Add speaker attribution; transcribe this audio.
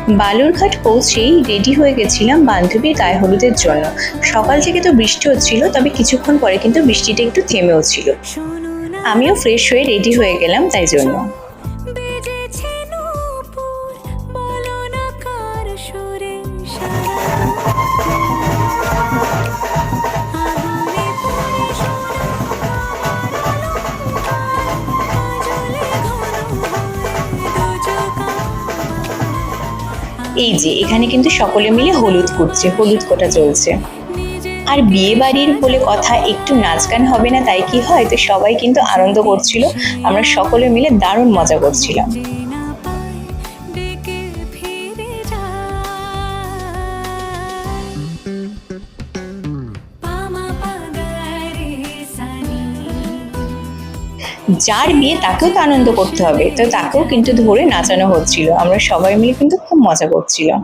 Speaker 1: বালুরঘাট পৌঁছেই রেডি হয়ে গেছিলাম বান্ধবীর গায়ে হলুদের জন্য। সকাল থেকে তো বৃষ্টি হচ্ছিল, তবে কিছুক্ষণ পরে কিন্তু বৃষ্টিটা একটু থেমেও ছিল। আমিও ফ্রেশ হয়ে রেডি হয়ে গেলাম তাই জন্য। এই যে এখানে কিন্তু সকলে মিলে হলুদ কুটছে, হলুদ কোটা চলছে। আর বিয়ে বাড়ির বলে কথা, একটু নাচ গান হবে না তাই কি হয়? তো সবাই কিন্তু আনন্দ করছিল, আমরা সকলে মিলে দারুণ মজা করছিলাম। যার বিয়ে তাকেও তো আনন্দ করতে হবে, তো তাকেও কিন্তু ধরে নাচানো হচ্ছিল, আমরা সবাই মিলে কিন্তু খুব মজা করছিলাম।